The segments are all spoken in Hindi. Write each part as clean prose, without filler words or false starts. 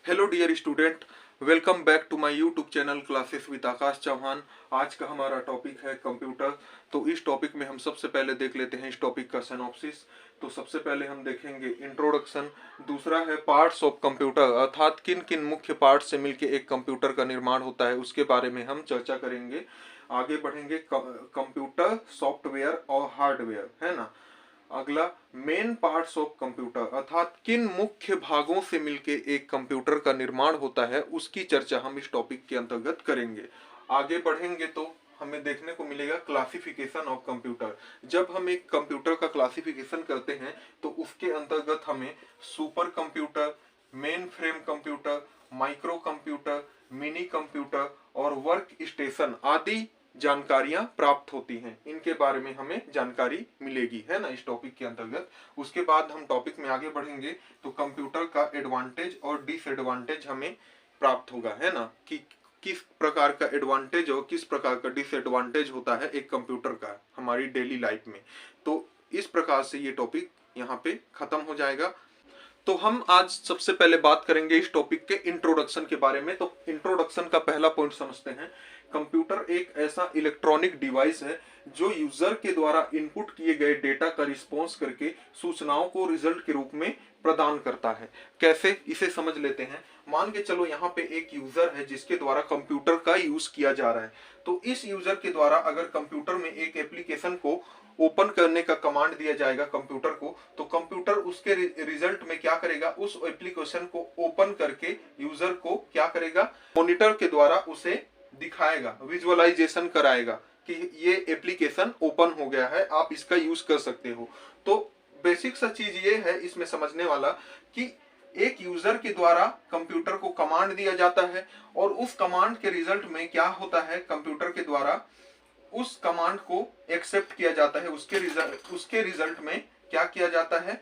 Hello dear student, welcome back to my YouTube channel classes with Akash Chauhan. आज का हमारा टॉपिक है कंप्यूटर। तो इस टॉपिक में हम सबसे पहले देख लेते हैं इस टॉपिक का सिनॉप्सिस। तो सबसे पहले हम देखेंगे इंट्रोडक्शन, दूसरा है पार्ट्स ऑफ कंप्यूटर, अर्थात किन किन मुख्य पार्ट्स से मिलकर एक कंप्यूटर का निर्माण होता है उसके बारे में हम चर्चा करेंगे। आगे बढ़ेंगे कंप्यूटर सॉफ्टवेयर और हार्डवेयर, है ना। अगला मेन पार्ट्स ऑफ कंप्यूटर, अर्थात किन मुख्य भागों से मिलके एक कंप्यूटर का निर्माण होता है उसकी चर्चा हम इस टॉपिक के अंतर्गत करेंगे। आगे बढ़ेंगे तो हमें देखने को मिलेगा क्लासिफिकेशन ऑफ कंप्यूटर। जब हम एक कंप्यूटर का क्लासिफिकेशन करते हैं तो उसके अंतर्गत हमें super computer, main frame computer, micro computer, mini computer और वर्क स्टेशन आदि जानकारियां प्राप्त होती हैं। इनके बारे में हमें जानकारी मिलेगी, है ना, इस टॉपिक के अंतर्गत। उसके बाद हम टॉपिक में आगे बढ़ेंगे तो कंप्यूटर का एडवांटेज और डिसएडवांटेज हमें प्राप्त होगा, है ना, कि किस प्रकार का एडवांटेज और किस प्रकार का डिसएडवांटेज होता है एक कंप्यूटर का हमारी डेली लाइफ में। तो इस प्रकार से ये टॉपिक यहाँ पे खत्म हो जाएगा। तो हम आज सबसे पहले बात करेंगे इस टॉपिक के इंट्रोडक्शन के बारे में। तो इंट्रोडक्शन का पहला पॉइंट समझते हैं। कंप्यूटर एक ऐसा इलेक्ट्रॉनिक डिवाइस है जो यूजर के द्वारा इनपुट किए गए डेटा का रिस्पॉन्स करके सूचनाओं को रिजल्ट के रूप में प्रदान करता है। कैसे, इसे समझ लेते हैं। मान के चलो यहाँ पे एक यूजर है जिसके द्वारा कंप्यूटर का यूज किया जा रहा है। तो इस यूजर के द्वारा अगर कंप्यूटर में एक एप्लीकेशन को ओपन करने का कमांड दिया जाएगा कंप्यूटर को, तो कंप्यूटर उसके रिजल्ट में क्या करेगा, उस एप्लीकेशन को ओपन करके यूजर को क्या करेगा, मॉनिटर के द्वारा उसे दिखाएगा, विजुअलाइजेशन कराएगा कि ये एप्लीकेशन ओपन हो गया है, आप इसका यूज कर सकते हो। तो बेसिक सा चीज ये है इसमें समझने वाला कि एक यूजर के द्वारा कंप्यूटर को कमांड दिया जाता है और उस कमांड के रिजल्ट में क्या होता है, कंप्यूटर के द्वारा उस कमांड को एक्सेप्ट किया जाता है। उसके रिजल्ट में क्या किया जाता है,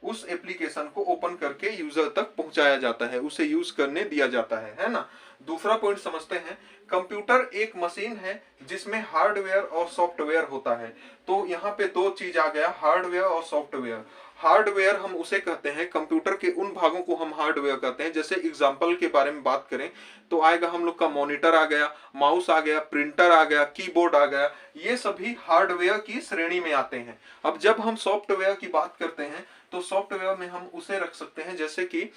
उस एप्लीकेशन को ओपन करके यूजर तक पहुंचाया जाता है, उसे यूज करने दिया जाता है ना। दूसरा पॉइंट समझते हैं। कंप्यूटर एक मशीन है जिसमें हार्डवेयर और सॉफ्टवेयर होता है। तो यहाँ पे दो चीज आ गया, हार्डवेयर और सॉफ्टवेयर। हार्डवेयर हम उसे कहते हैं, कंप्यूटर के उन भागों को हम हार्डवेयर कहते हैं। जैसे एग्जांपल के बारे में बात करें तो आएगा हम लोग का मॉनिटर आ गया, माउस आ गया, प्रिंटर आ गया, कीबोर्ड आ गया, ये सभी हार्डवेयर की श्रेणी में आते हैं। अब जब हम सॉफ्टवेयर की बात करते हैं तो सॉफ्टवेयर में हम उसे रख सकते हैं जैसे कि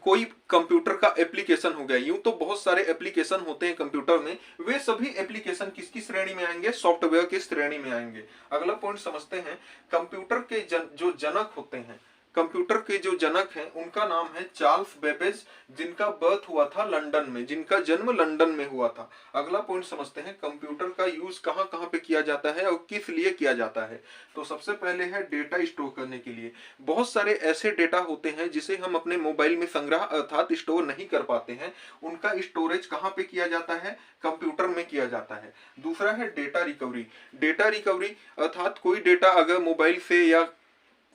कोई कंप्यूटर का एप्लीकेशन हो गया। यूं तो बहुत सारे एप्लीकेशन होते हैं कंप्यूटर में, वे सभी एप्लीकेशन किसकी श्रेणी में आएंगे, सॉफ्टवेयर की श्रेणी में आएंगे। अगला पॉइंट समझते हैं। कंप्यूटर के जो जनक होते हैं, कंप्यूटर के जो जनक हैं उनका नाम है चार्ल्स बेबेज, जिनका बर्थ हुआ था लंदन में, जिनका जन्म लंदन में हुआ था। अगला पॉइंट समझते हैं, कंप्यूटर का यूज कहां कहां पे किया जाता है और किस लिए किया जाता है। तो सबसे पहले है डेटा स्टोर करने के लिए। बहुत सारे ऐसे डेटा होते हैं जिसे हम अपने मोबाइल में संग्रह अर्थात स्टोर नहीं कर पाते हैं, उनका स्टोरेज कहां पे किया जाता है, कंप्यूटर में किया जाता है। दूसरा है डेटा रिकवरी। डेटा रिकवरी अर्थात कोई डेटा अगर मोबाइल से या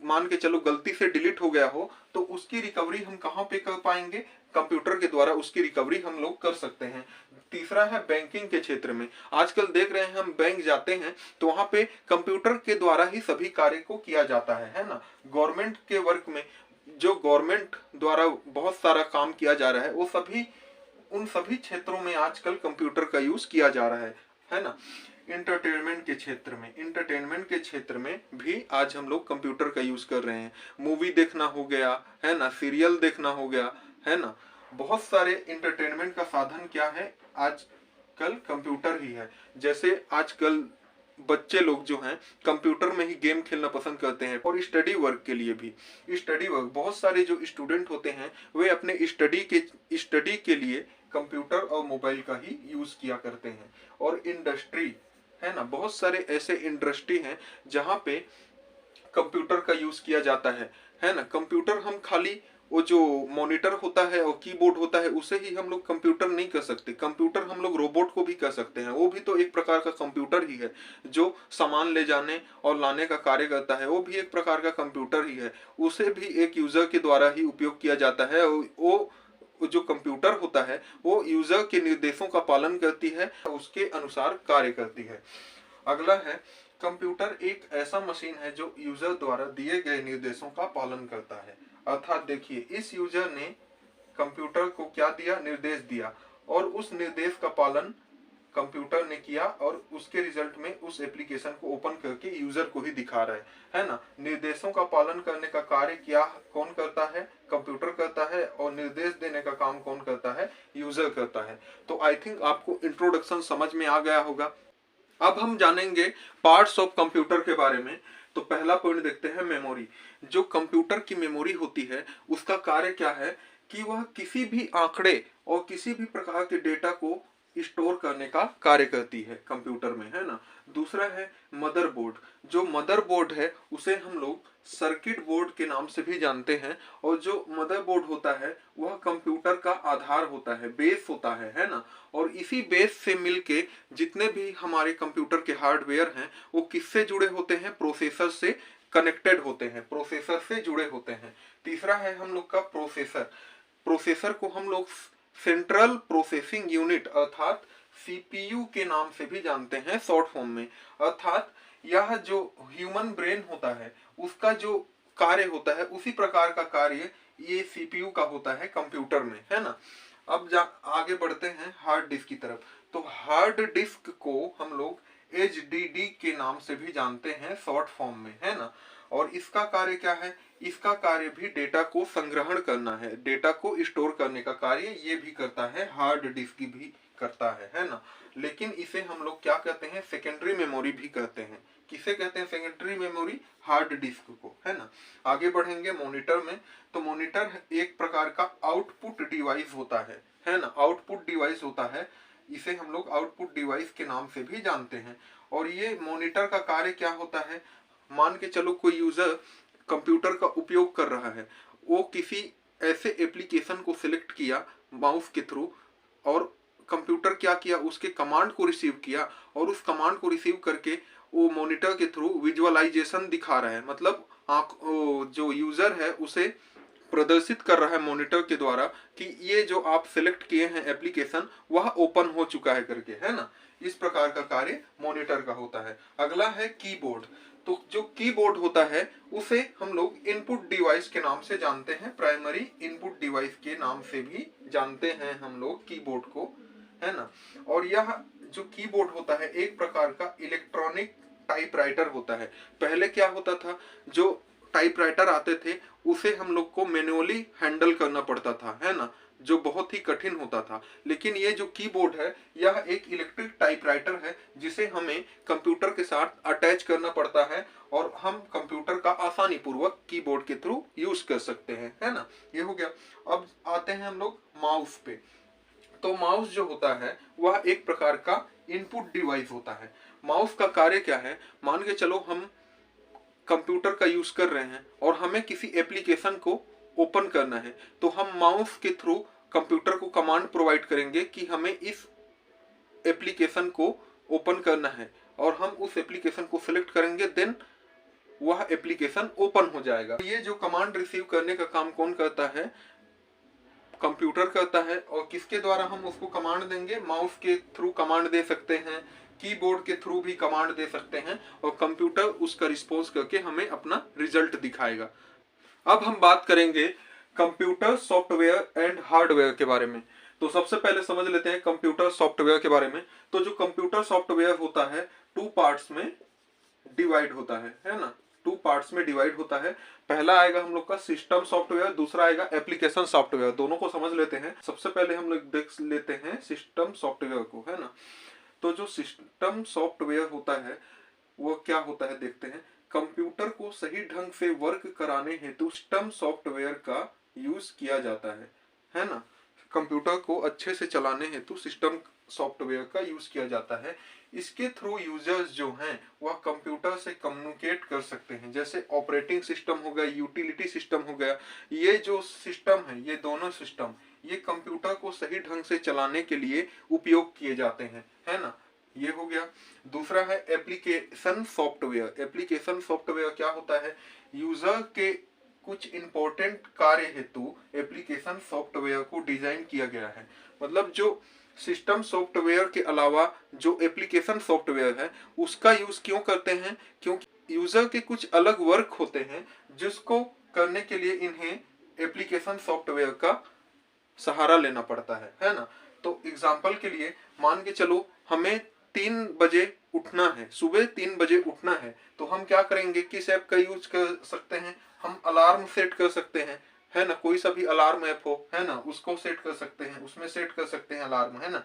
मान के चलो गलती से डिलीट हो गया हो तो उसकी रिकवरी हम कहां पे कर पाएंगे, कंप्यूटर के द्वारा उसकी रिकवरी हम लोग कर सकते हैं। तीसरा है बैंकिंग के क्षेत्र में। आजकल देख रहे हैं हम बैंक जाते हैं तो वहां पे कंप्यूटर के द्वारा ही सभी कार्य को किया जाता है ना। गवर्नमेंट के वर्क में जो गवर्नमेंट द्वारा बहुत सारा काम किया जा रहा है वो सभी उन सभी क्षेत्रों में आजकल कंप्यूटर का यूज किया जा रहा है ना। इंटरटेनमेंट के क्षेत्र में भी आज हम लोग कंप्यूटर का यूज कर रहे हैं। मूवी देखना हो गया, है ना, सीरियल देखना हो गया, है ना। बहुत सारे इंटरटेनमेंट का साधन क्या है, आजकल कंप्यूटर ही है। जैसे आजकल बच्चे लोग जो हैं कंप्यूटर में ही गेम खेलना पसंद करते हैं। और स्टडी वर्क के लिए भी, स्टडी वर्क, बहुत सारे जो स्टूडेंट होते हैं वे अपने स्टडी के लिए कंप्यूटर और मोबाइल का ही यूज किया करते हैं। और इंडस्ट्री, है ना, बहुत सारे ऐसे इंडस्ट्री हैं जहां पे कंप्यूटर का यूज किया जाता है ना। कंप्यूटर हम खाली वो जो मॉनिटर होता है और कीबोर्ड होता है उसे ही हम लोग कंप्यूटर नहीं कर सकते। कंप्यूटर हम लोग रोबोट को भी कर सकते हैं, वो भी तो एक प्रकार का कंप्यूटर ही है। जो सामान ले जाने और लाने का कार्य करता है वो भी एक प्रकार का कंप्यूटर ही है, उसे भी एक यूजर के द्वारा ही उपयोग किया जाता है। वो जो कंप्यूटर होता है वो यूजर के निर्देशों का पालन करती है, उसके अनुसार कार्य करती है। अगला है, कंप्यूटर एक ऐसा मशीन है जो यूजर द्वारा दिए गए निर्देशों का पालन करता है। अर्थात देखिए, इस यूजर ने कंप्यूटर को क्या दिया, निर्देश दिया, और उस निर्देश का पालन कंप्यूटर ने किया और उसके रिजल्ट में उस एप्लीकेशन को ओपन करके यूजर को ही दिखा रहा है ना। निर्देशों का पालन करने का कार्य क्या कौन करता है, कंप्यूटर करता है, और निर्देश देने का काम कौन करता है, यूजर करता है। तो आई थिंक आपको इंट्रोडक्शन समझ में आ गया होगा। अब हम जानेंगे पार्ट्स ऑफ कंप्यूटर के बारे में। तो पहला पॉइंट देखते हैं, मेमोरी। जो कंप्यूटर की मेमोरी होती है उसका कार्य क्या है कि वह किसी भी आंकड़े और किसी भी प्रकार के डेटा को स्टोर करने का कार्य करती है कंप्यूटर में, है ना। दूसरा है मदरबोर्ड। जो मदरबोर्ड है उसे हम लोग सर्किट बोर्ड के नाम से भी जानते हैं, और जो मदरबोर्ड होता है वह कंप्यूटर का आधार होता है, बेस होता है ना। और इसी बेस से मिलके जितने भी हमारे कंप्यूटर के हार्डवेयर हैं वो किससे जुड़े होते हैं, प्रोसेसर से कनेक्टेड होते हैं, प्रोसेसर से जुड़े होते हैं। तीसरा है हम लोग का प्रोसेसर। प्रोसेसर को हम लोग सेंट्रल प्रोसेसिंग यूनिट अर्थात सीपीयू के नाम से भी जानते हैं शॉर्ट फॉर्म में। अर्थात यह जो ह्यूमन ब्रेन होता है उसका जो कार्य होता है उसी प्रकार का कार्य ये सीपीयू का होता है कंप्यूटर में, है ना। अब आगे बढ़ते हैं हार्ड डिस्क की तरफ। तो हार्ड डिस्क को हम लोग एचडीडी के नाम से भी जानते हैं शॉर्ट फॉर्म में, है ना। और इसका कार्य क्या है, इसका कार्य भी डेटा को संग्रहण करना है, डेटा को स्टोर करने का कार्य ये भी करता है, हार्ड डिस्क भी करता है ना। लेकिन इसे हम लोग क्या कहते हैं, सेकेंडरी मेमोरी भी कहते हैं। किसे कहते हैं सेकेंडरी मेमोरी, हार्ड डिस्क को, है ना। आगे बढ़ेंगे मॉनिटर में। तो मॉनिटर एक प्रकार का आउटपुट डिवाइस होता है ना, आउटपुट डिवाइस होता है। इसे हम लोग आउटपुट डिवाइस के नाम से भी जानते हैं। और ये मॉनिटर का कार्य क्या होता है, मान के चलो कोई यूजर कंप्यूटर का उपयोग कर रहा है, वो किसी ऐसे एप्लीकेशन को सिलेक्ट किया माउस के थ्रू, और कंप्यूटर क्या किया, उसके कमांड को रिसीव किया, और उस कमांड को रिसीव करके वो मॉनिटर के थ्रू विजुअलाइजेशन दिखा रहा है। मतलब जो यूजर है उसे प्रदर्शित कर रहा है मॉनिटर के द्वारा कि ये जो आप सिलेक्ट किए हैं एप्लीकेशन वह ओपन हो चुका है करके, है ना। इस प्रकार का कार्य मॉनिटर का होता है। अगला है कीबोर्ड। तो जो कीबोर्ड होता है उसे हम लोग इनपुट डिवाइस के नाम से जानते हैं, प्राइमरी इनपुट डिवाइस के नाम से भी जानते हैं हम लोग कीबोर्ड को, है ना। और यह जो कीबोर्ड होता है एक प्रकार का इलेक्ट्रॉनिक टाइपराइटर होता है। पहले क्या होता था, जो टाइपराइटर आते थे उसे हम लोग को मैन्युअली हैंडल करना पड़ता था, है ना, जो बहुत ही कठिन होता था। लेकिन ये जो कीबोर्ड है यह एक इलेक्ट्रिक टाइपराइटर है जिसे हमें कंप्यूटर के साथ अटैच करना पड़ता है, और हम कंप्यूटर का आसानी पूर्वक कीबोर्ड के थ्रू यूज कर सकते हैं, है ना। ये हो गया। अब आते हैं हम लोग माउस पे। तो माउस जो होता है वह एक प्रकार का इनपुट डिवाइस होता है। माउस का कार्य क्या है, मान के चलो हम कंप्यूटर का यूज कर रहे हैं और हमें किसी एप्लीकेशन को ओपन करना है, तो हम माउस के थ्रू कंप्यूटर को कमांड प्रोवाइड करेंगे कि हमें इस एप्लीकेशन को ओपन करना है, और हम उस एप्लीकेशन को सिलेक्ट करेंगे, देन वह एप्लीकेशन ओपन हो जाएगा। ये जो कमांड रिसीव करने का काम कौन करता है, कंप्यूटर करता है। और किसके द्वारा हम उसको कमांड देंगे, माउस के थ्रू कमांड दे सकते हैं, कीबोर्ड के थ्रू भी कमांड दे सकते हैं, और कंप्यूटर उसका रिस्पॉन्स करके हमें अपना रिजल्ट दिखाएगा। अब हम बात करेंगे कंप्यूटर सॉफ्टवेयर एंड हार्डवेयर के बारे में। तो सबसे पहले समझ लेते हैं कंप्यूटर सॉफ्टवेयर के बारे में। तो जो कंप्यूटर सॉफ्टवेयर होता है टू पार्ट्स में डिवाइड होता है ना, टू पार्ट्स में डिवाइड होता है। पहला आएगा हम लोग का सिस्टम सॉफ्टवेयर, दूसरा आएगा एप्लीकेशन सॉफ्टवेयर। दोनों को समझ लेते हैं। सबसे पहले हम लोग देख लेते हैं सिस्टम सॉफ्टवेयर को, है ना। तो जो सिस्टम सॉफ्टवेयर होता है वो क्या होता है देखते हैं। कंप्यूटर को सही ढंग से वर्क कराने हेतु सिस्टम सॉफ्टवेयर का यूज किया जाता है ना। कंप्यूटर को अच्छे से चलाने हेतु सिस्टम सॉफ्टवेयर का यूज किया जाता है। इसके थ्रू यूजर्स जो हैं वह कंप्यूटर से कम्युनिकेट कर सकते हैं। जैसे ऑपरेटिंग सिस्टम हो गया, यूटिलिटी सिस्टम हो गया, ये जो सिस्टम है, ये दोनों सिस्टम ये कंप्यूटर को सही ढंग से चलाने के लिए उपयोग किए जाते हैं, है ना। ये हो गया। दूसरा है एप्लीकेशन सॉफ्टवेयर। एप्लीकेशन सॉफ्टवेयर क्या होता है, यूजर के कुछ इंपॉर्टेंट कार्य हेतु एप्लीकेशन सॉफ्टवेयर को डिजाइन किया गया है। मतलब जो सिस्टम सॉफ्टवेयर के अलावा जो एप्लीकेशन सॉफ्टवेयर है उसका यूज क्यों करते हैं, क्योंकि यूजर के कुछ अलग वर्क होते हैं जिसको करने के लिए इन्हें एप्लीकेशन सॉफ्टवेयर का सहारा लेना पड़ता है ना। तो एग्जाम्पल के लिए मान के चलो हमें 3 बजे उठना है, सुबह 3 बजे उठना है, तो हम क्या करेंगे, किस ऐप का यूज कर सकते हैं, हम अलार्म सेट कर सकते हैं, है ना। कोई सा भी अलार्म ऐप हो, है ना, उसको सेट कर सकते हैं, उसमें सेट कर सकते हैं अलार्म, है ना।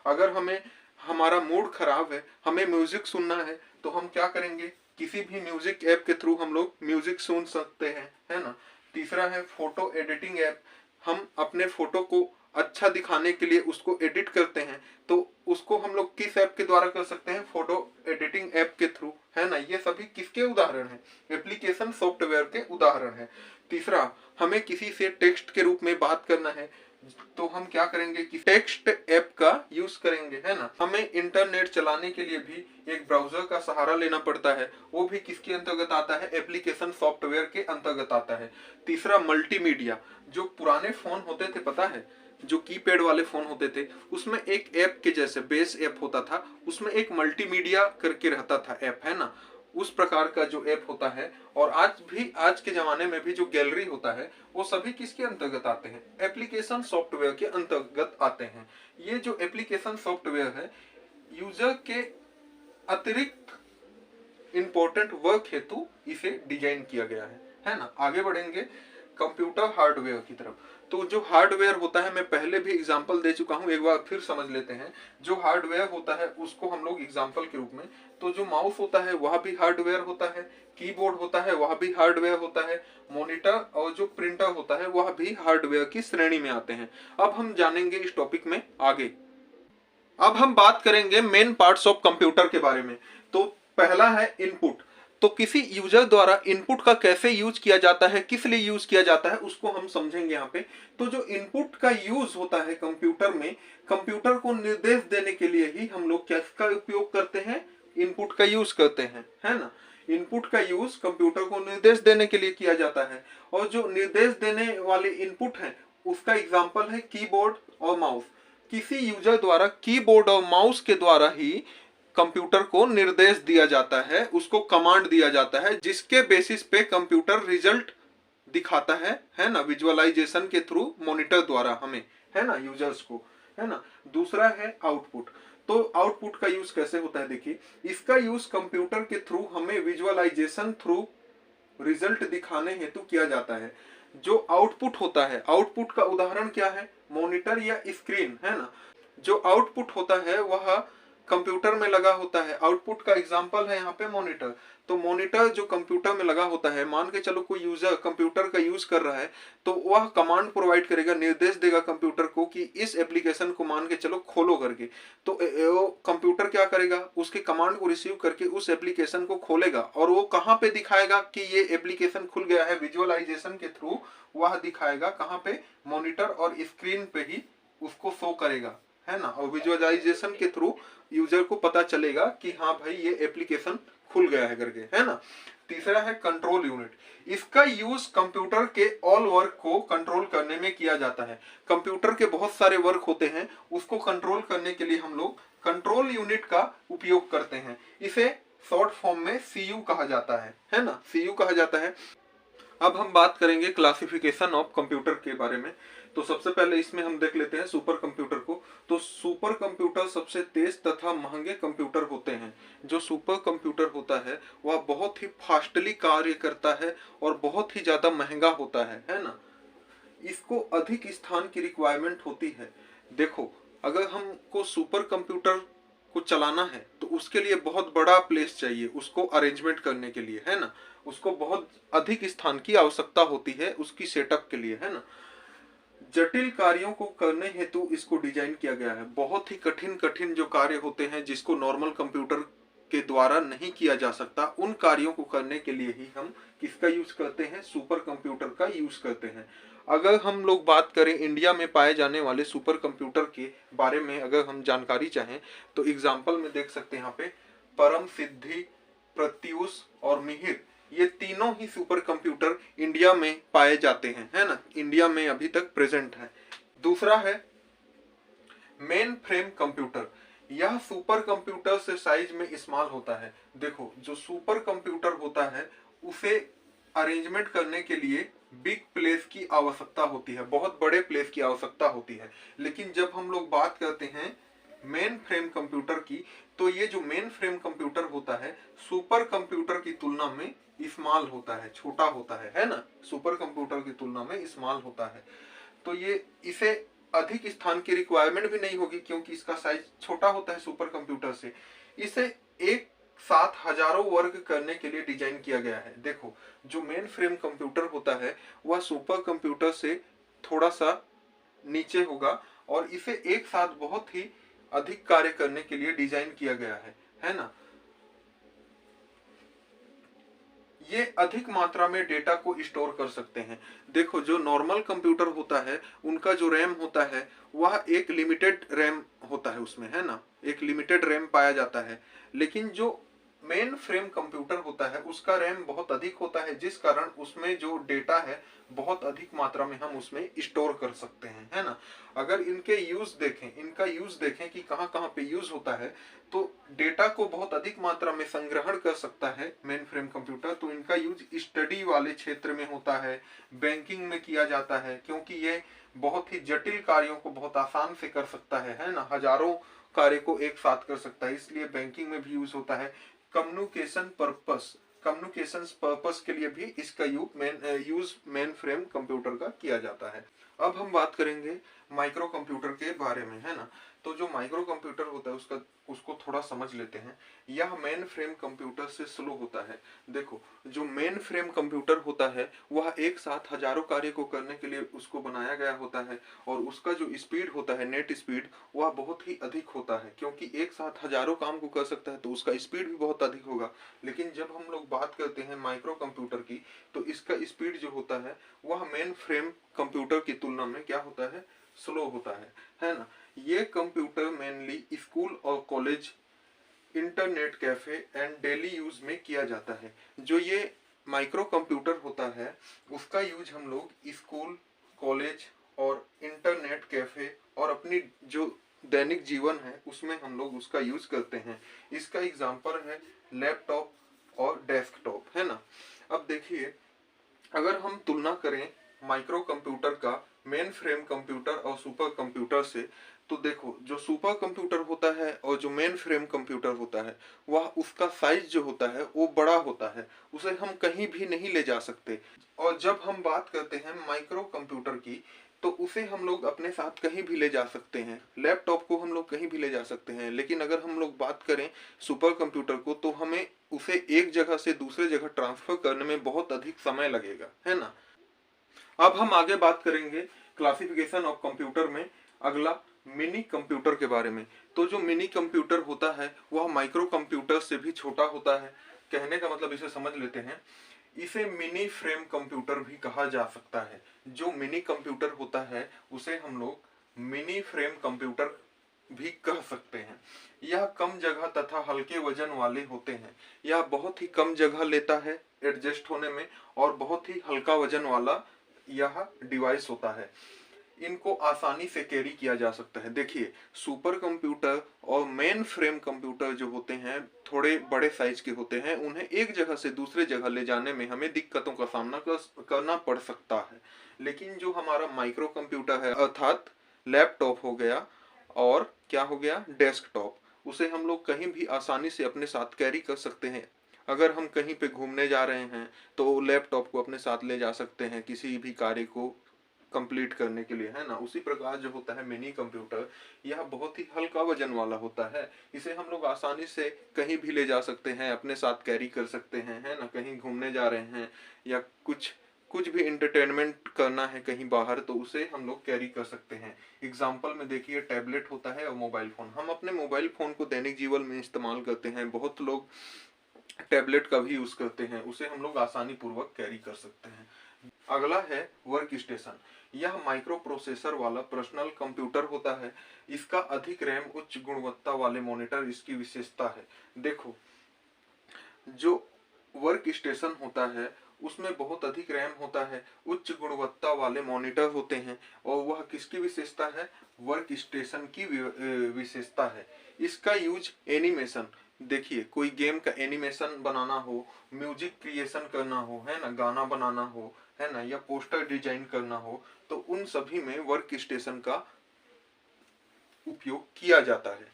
अगर हमें हमारा मूड खराब है, हमें म्यूजिक सुनना है, तो हम क्या करेंगे, किसी भी म्यूजिक ऐप के थ्रू हम लोग म्यूजिक सुन सकते हैं, है ना। तीसरा है फोटो एडिटिंग ऐप। हम अपने फोटो को अच्छा दिखाने के लिए उसको एडिट करते हैं, तो उसको हम लोग किस ऐप के द्वारा कर सकते हैं, फोटो एडिटिंग ऐप के थ्रू, है ना। ये सभी किसके उदाहरण हैं, एप्लीकेशन सॉफ्टवेयर के उदाहरण हैं। तीसरा, हमें किसी से टेक्स्ट के रूप में बात करना है, तो हम क्या करेंगे कि टेक्स्ट ऐप का यूज करेंगे, है ना। हमें इंटरनेट चलाने के लिए भी एक ब्राउजर का सहारा लेना पड़ता है, वो भी किसके अंतर्गत आता है, एप्लीकेशन सॉफ्टवेयर के अंतर्गत आता है। तीसरा, मल्टीमीडिया। जो पुराने फोन होते थे, पता है, जो कीपैड वाले फोन होते थे, उसमें एक ऐप के जैसे बेस ऐप होता था, उसमें एक मल्टीमीडिया करके रहता था ऐप, है ना। उस प्रकार का जो ऐप होता है, और आज के जमाने में भी जो गैलरी होता है, वो सभी किसके अंतर्गत आते हैं, एप्लीकेशन सॉफ्टवेयर के अंतर्गत आते हैं। ये जो एप्लीकेशन सॉफ्टवेयर है, यूजर के अतिरिक्त इंपॉर्टेंट वर्क हेतु इसे डिजाइन किया गया है ना। आगे बढ़ेंगे कंप्यूटर हार्डवेयर की तरफ। तो जो हार्डवेयर होता है, मैं पहले भी एग्जांपल दे चुका हूं, एक बार फिर समझ लेते हैं। जो हार्डवेयर होता है उसको हम लोग एग्जांपल के रूप में, तो जो माउस होता है वह भी हार्डवेयर होता है, कीबोर्ड होता है वह भी हार्डवेयर होता है, मॉनिटर और जो प्रिंटर होता है वह भी हार्डवेयर की श्रेणी में आते हैं। अब हम जानेंगे इस टॉपिक में आगे। अब हम बात करेंगे मेन पार्ट्स ऑफ कंप्यूटर के बारे में। तो पहला है इनपुट। तो किसी यूजर द्वारा इनपुट का कैसे यूज किया जाता है, किस लिए यूज किया जाता है, उसको हम समझेंगे यहाँ पे। तो जो इनपुट का यूज होता है कंप्यूटर में, कंप्यूटर को निर्देश देने के लिए ही हम लोग किसका उपयोग करते हैं, इनपुट का यूज करते हैं, है ना। इनपुट का यूज कंप्यूटर को निर्देश देने के लिए किया जाता है, और जो निर्देश देने वाले इनपुट है उसका एग्जाम्पल है कीबोर्ड और माउस। किसी यूजर द्वारा कीबोर्ड और माउस के द्वारा ही कंप्यूटर को निर्देश दिया जाता है, उसको कमांड दिया जाता है, जिसके बेसिस पे कंप्यूटर रिजल्ट दिखाता है ना, विजुअलाइजेशन के थ्रू मॉनिटर द्वारा हमें, है ना, यूजर्स को, है ना। दूसरा है आउटपुट। तो आउटपुट का यूज कैसे होता है, देखिए, इसका यूज कंप्यूटर के थ्रू हमें विजुअलाइजेशन थ्रू रिजल्ट दिखाने हेतु किया जाता है। जो आउटपुट होता है, आउटपुट का उदाहरण क्या है, मॉनिटर या स्क्रीन, है ना। जो आउटपुट होता है वह कंप्यूटर में लगा होता है। आउटपुट का एग्जांपल है यहाँ पे मॉनिटर। तो मॉनिटर जो कंप्यूटर में लगा होता है, मान के चलो कोई यूजर कंप्यूटर का यूज कर रहा है, तो वह कमांड प्रोवाइड करेगा, निर्देश देगा कंप्यूटर को कि इस एप्लीकेशन को मान के चलो खोलो करके। तो वो कंप्यूटर क्या करेगा, उसके कमांड को रिसीव करके उस एप्लीकेशन को खोलेगा, और वो कहाँ पे दिखाएगा कि ये एप्लीकेशन खुल गया है, विजुअलाइजेशन के थ्रू वह दिखाएगा कहाँ पे, मॉनिटर और स्क्रीन पे ही उसको शो करेगा, है ना। और विजुअलाइजेशन के थ्रू यूजर को पता चलेगा कि हाँ भाई ये एप्लीकेशन खुल गया है करके, है ना। तीसरा है कंट्रोल यूनिट। इसका यूज कंप्यूटर के ऑल वर्क को कंट्रोल करने में किया जाता है। कंप्यूटर के बहुत सारे वर्क होते हैं, उसको कंट्रोल करने के लिए हम लोग कंट्रोल यूनिट का उपयोग करते हैं। इसे शॉर्ट फॉर्म में सीयू कहा जाता है ना, सीयू कहा जाता है। अब हम बात करेंगे क्लासिफिकेशन ऑफ कंप्यूटर के बारे में। तो सबसे पहले इसमें हम देख लेते हैं सुपर कंप्यूटर को। तो सुपर कंप्यूटर सबसे तेज तथा महंगे कंप्यूटर होते हैं। जो सुपर कंप्यूटर होता है वह बहुत ही फास्टली कार्य करता है और बहुत ही ज्यादा महंगा होता है ना। इसको अधिक स्थान की रिक्वायरमेंट होती है। देखो, अगर हमको सुपर कंप्यूटर को चलाना है तो उसके लिए बहुत बड़ा प्लेस चाहिए, उसको अरेंजमेंट करने के लिए, है ना। उसको बहुत अधिक स्थान की आवश्यकता होती है उसकी सेटअप के लिए, है ना। जटिल कार्यों को करने हेतु इसको डिजाइन किया गया है। बहुत ही कठिन कठिन जो कार्य होते हैं जिसको नॉर्मल कंप्यूटर के द्वारा नहीं किया जा सकता, उन कार्यों को करने के लिए ही हम किसका यूज करते हैं, सुपर कंप्यूटर का यूज करते हैं। अगर हम लोग बात करें इंडिया में पाए जाने वाले सुपर कंप्यूटर के बारे में, अगर हम जानकारी चाहें तो एग्जाम्पल में देख सकते हैं यहाँ पे परम सिद्धि, प्रत्यूष और मिहिर, ये तीनों ही सुपर कंप्यूटर इंडिया में पाए जाते हैं, है ना, इंडिया में अभी तक प्रेजेंट है। दूसरा है मेन फ्रेम कंप्यूटर। यह सुपर कंप्यूटर से साइज में इस्तेमाल होता है। देखो, जो सुपर कंप्यूटर होता है उसे अरेंजमेंट करने के लिए बिग प्लेस की आवश्यकता होती है, बहुत बड़े प्लेस की आवश्यकता होती है। लेकिन जब हम लोग बात करते हैं मेन फ्रेम कंप्यूटर की, तो ये जो मेन फ्रेम कंप्यूटर होता है सुपर कंप्यूटर की तुलना में स्मॉल होता है, छोटा होता है ना। सुपर कंप्यूटर की तुलना में स्मॉल होता है, तो ये इसे अधिक स्थान की रिक्वायरमेंट भी नहीं होगी क्योंकि इसका साइज छोटा होता है सुपर कंप्यूटर से। इसे एक साथ हजारों वर्क करने के लिए डिजाइन किया गया है। देखो, जो मेन फ्रेम कंप्यूटर होता है वह सुपर कंप्यूटर से थोड़ा सा नीचे होगा और इसे एक साथ बहुत ही अधिक कार्य करने के लिए डिजाइन किया गया है ना। ये अधिक मात्रा में डेटा को स्टोर कर सकते हैं। देखो, जो नॉर्मल कंप्यूटर होता है उनका जो रैम होता है वह एक लिमिटेड रैम होता है, उसमें है ना, एक लिमिटेड रैम पाया जाता है। लेकिन जो मेन फ्रेम कंप्यूटर होता है उसका रैम बहुत अधिक होता है, जिस कारण उसमें जो डेटा है बहुत अधिक मात्रा में हम उसमें स्टोर कर सकते हैं, है ना। अगर इनके यूज देखें, इनका यूज देखें कि कहां कहां पे यूज होता है, तो डेटा को बहुत अधिक मात्रा में संग्रहण कर सकता है मेन फ्रेम कंप्यूटर। तो इनका यूज स्टडी वाले क्षेत्र में होता है, बैंकिंग में किया जाता है, क्योंकि ये बहुत ही जटिल कार्यों को बहुत आसान से कर सकता है ना, हजारों कार्य को एक साथ कर सकता है, इसलिए बैंकिंग में भी यूज होता है। कम्युनिकेशन पर्पस के लिए भी इसका यूज मेन फ्रेम कंप्यूटर का किया जाता है। अब हम बात करेंगे माइक्रो कंप्यूटर के बारे में, है ना। तो जो माइक्रो कंप्यूटर होता है उसको थोड़ा समझ लेते हैं। यह मेन फ्रेम कंप्यूटर से स्लो होता है। देखो, जो मेन फ्रेम कंप्यूटर होता है वह एक साथ हजारों कार्य को करने के लिए उसको बनाया गया होता है, और उसका जो स्पीड होता है, नेट स्पीड, वह बहुत ही अधिक होता है, क्योंकि एक साथ हजारों काम को कर सकता है तो उसका स्पीड भी बहुत अधिक होगा। लेकिन जब हम लोग बात करते हैं माइक्रो कंप्यूटर की, तो इसका स्पीड जो होता है वह मेन फ्रेम कंप्यूटर की तुलना में क्या होता है, स्लो होता है ना। ये कंप्यूटर मेनली स्कूल और college, internet cafe and daily use में किया जाता है। जो ये माइक्रो कंप्यूटर होता है उसका यूज हम लोग स्कूल, कॉलेज और इंटरनेट कैफे और अपनी जो दैनिक जीवन है उसमें हम लोग उसका यूज करते हैं। इसका एग्जांपल है लैपटॉप और डेस्कटॉप, है ना। अब देखिए, अगर हम तुलना करें माइक्रो कंप्यूटर का मेन फ्रेम कंप्यूटर और सुपर कंप्यूटर से, तो देखो, जो सुपर कंप्यूटर होता है और जो मेन फ्रेम कंप्यूटर होता है वह उसका साइज जो होता है वो बड़ा होता है, उसे हम कहीं भी नहीं ले जा सकते। और जब हम बात करते हैं माइक्रो कंप्यूटर की, तो उसे हम लोग अपने साथ कहीं भी ले जा सकते हैं। लैपटॉप को हम लोग कहीं भी ले जा सकते हैं, लेकिन अगर हम लोग बात करें सुपर कंप्यूटर को, तो हमें उसे एक जगह से दूसरे जगह ट्रांसफर करने में बहुत अधिक समय लगेगा, है ना। अब हम आगे बात करेंगे क्लासिफिकेशन ऑफ कंप्यूटर में अगला मिनी कंप्यूटर के बारे में। तो जो मिनी कंप्यूटर होता है वह माइक्रो कंप्यूटर से भी छोटा होता है। कहने का मतलब, इसे समझ लेते हैं, इसे मिनी फ्रेम कंप्यूटर भी कहा जा सकता है। जो मिनी कंप्यूटर होता है उसे हम लोग मिनी फ्रेम कंप्यूटर भी कह सकते हैं। यह कम जगह तथा हल्के वजन वाले होते हैं। यह बहुत ही कम जगह लेता है एडजस्ट होने में, और बहुत ही हल्का वजन वाला यह डिवाइस होता है। इनको आसानी से कैरी किया जा सकता है। देखिए, सुपर कंप्यूटर और मेन फ्रेम कंप्यूटर जो होते हैं थोड़े बड़े साइज के होते हैं, उन्हें एक जगह से दूसरे जगह ले जाने में हमें दिक्कतों का सामना करना पड़ सकता है। लेकिन जो हमारा माइक्रो कंप्यूटर है, अर्थात लैपटॉप हो गया और क्या हो गया, डेस्कटॉप, उसे हम लोग कहीं भी आसानी से अपने साथ कैरी कर सकते हैं। अगर हम कहीं पे घूमने जा रहे हैं तो लैपटॉप को अपने साथ ले जा सकते हैं किसी भी कार्य को कंप्लीट करने के लिए, है ना। उसी प्रकार जो होता है मिनी कंप्यूटर, यह बहुत ही हल्का वजन वाला होता है। इसे हम लोग आसानी से कहीं भी ले जा सकते हैं, अपने साथ कैरी कर सकते हैं, है ना। कहीं घूमने जा रहे हैं या कुछ कुछ भी इंटरटेनमेंट करना है कहीं बाहर, तो उसे हम लोग कैरी कर सकते हैं। एग्जाम्पल में देखिए, टैबलेट होता है और मोबाइल फोन। हम अपने मोबाइल फोन को दैनिक जीवन में इस्तेमाल करते हैं, बहुत लोग टैबलेट का भी यूज करते हैं, उसे हम लोग आसानी पूर्वक कैरी कर सकते हैं। अगला है वर्क स्टेशन। यह माइक्रो प्रोसेसर वाला पर्सनल कंप्यूटर होता है। इसका अधिक रैम, उच्च गुणवत्ता वाले मॉनिटर इसकी विशेषता है। देखो, जो वर्क स्टेशन होता है उसमें बहुत अधिक रैम होता है, उच्च गुणवत्ता वाले मॉनिटर होते हैं, और वह किसकी विशेषता है, वर्क स्टेशन की विशेषता है। इसका यूज एनिमेशन, देखिए कोई गेम का एनिमेशन बनाना हो, म्यूजिक क्रिएशन करना हो, है ना, गाना बनाना हो, है ना, या पोस्टर डिजाइन करना हो, तो उन सभी में वर्क स्टेशन का उपयोग किया जाता है।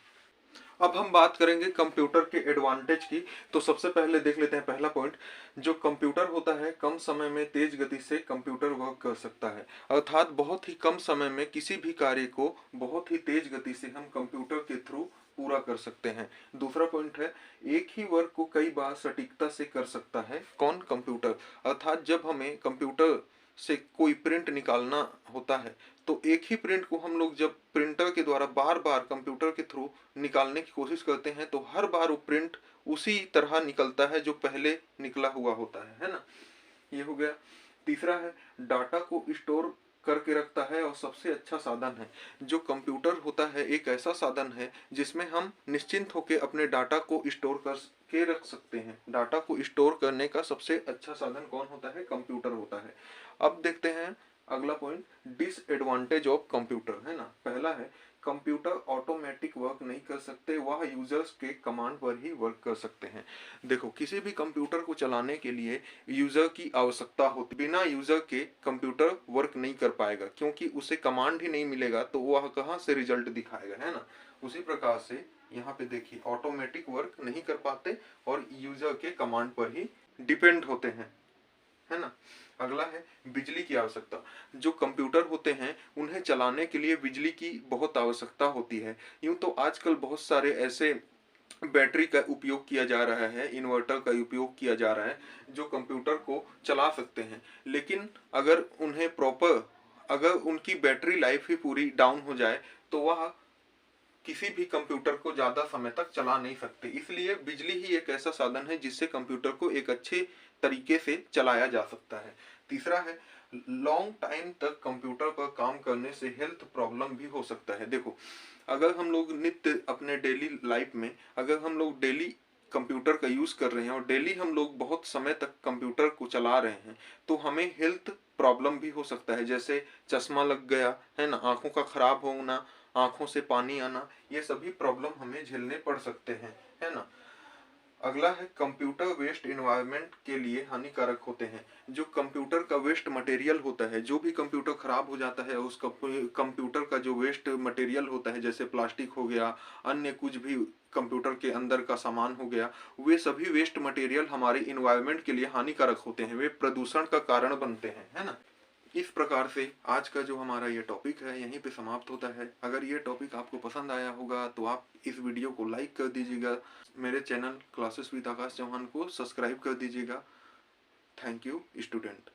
अब हम बात करेंगे कंप्यूटर के एडवांटेज की। तो सबसे पहले देख लेते हैं पहला पॉइंट, जो कंप्यूटर होता है कम समय में तेज गति से कंप्यूटर वर्क कर सकता है, अर्थात बहुत ही कम समय में किसी भी कार्य को बहुत ही तेज गति से हम कंप्यूटर के थ्रू पूरा कर सकते हैं। दूसरा पॉइंट है, एक ही वर्क को कई बार सटीकता से कर सकता है कौन, कंप्यूटर। अर्थात जब हमें कंप्यूटर से कोई प्रिंट निकालना होता है तो एक ही प्रिंट को हम लोग जब प्रिंटर के द्वारा बार बार कंप्यूटर के थ्रू निकालने की कोशिश करते हैं तो हर बार वो प्रिंट उसी तरह निकलता है जो पहले निकला हुआ होता है ना। ये हो गया। तीसरा है, डाटा को स्टोर करके रखता है और सबसे अच्छा साधन है। जो कंप्यूटर होता है एक ऐसा साधन है जिसमें हम निश्चिंत होकर अपने डाटा को स्टोर कर के रख सकते हैं। डाटा को स्टोर करने का सबसे अच्छा साधन कौन होता है, कंप्यूटर होता है। अब देखते हैं अगला पॉइंट, डिसएडवांटेज ऑफ कंप्यूटर, है ना। पहला है, कंप्यूटर ऑटोमेटिक वर्क नहीं कर सकते, वह यूजर्स के कमांड पर ही वर्क कर सकते हैं। देखो किसी भी कंप्यूटर को चलाने के लिए यूजर की आवश्यकता होती, बिना यूजर के कंप्यूटर वर्क नहीं कर पाएगा, क्योंकि उसे कमांड ही नहीं मिलेगा तो वह कहाँ से रिजल्ट दिखाएगा, है ना। उसी प्रकार से यहाँ पे देखिए ऑटोमेटिक वर्क नहीं कर पाते और यूजर के कमांड पर ही डिपेंड होते हैं, है ना। अगला है बिजली की आवश्यकता। जो कंप्यूटर होते हैं उन्हें चलाने के लिए बिजली की बहुत आवश्यकता होती है। यूं तो आजकल बहुत सारे ऐसे बैटरी का उपयोग किया जा रहा है, इन्वर्टर का उपयोग किया जा रहा है जो कंप्यूटर को चला सकते हैं, लेकिन अगर उन्हें प्रॉपर, अगर उनकी बैटरी लाइफ ही पूरी डाउन हो जाए तो वह किसी भी कंप्यूटर को ज्यादा समय तक चला नहीं सकते। इसलिए बिजली ही एक ऐसा साधन है जिससे कंप्यूटर को एक अच्छे तरीके से चलाया जा सकता है। तीसरा है, लॉन्ग टाइम तक कंप्यूटर पर काम करने से हेल्थ प्रॉब्लम भी हो सकता है। देखो अगर हम लोग नित्य अपने डेली लाइफ में अगर हम लोग डेली कंप्यूटर का यूज कर रहे हैं और डेली हम लोग बहुत समय तक कंप्यूटर को चला रहे हैं तो हमें हेल्थ प्रॉब्लम भी हो सकता है, जैसे चश्मा लग गया, है ना, आंखों का खराब होना, आंखों से पानी आना, ये सभी प्रॉब्लम हमें झेलने पड़ सकते हैं, है ना। अगला है, कंप्यूटर वेस्ट एनवायरनमेंट के लिए हानिकारक होते हैं। जो कंप्यूटर का वेस्ट मटेरियल होता है, जो भी कंप्यूटर खराब हो जाता है उस कंप्यूटर का जो वेस्ट मटेरियल होता है, जैसे प्लास्टिक हो गया, अन्य कुछ भी कंप्यूटर के अंदर का सामान हो गया, वे सभी वेस्ट मटेरियल हमारे इन्वायरमेंट के लिए हानिकारक होते हैं, वे प्रदूषण का कारण बनते हैं, है ना। इस प्रकार से आज का जो हमारा ये टॉपिक है यहीं पे समाप्त होता है। अगर ये टॉपिक आपको पसंद आया होगा तो आप इस वीडियो को लाइक कर दीजिएगा, मेरे channel classes with Akash Chauhan को सब्सक्राइब कर दीजिएगा। Thank you student.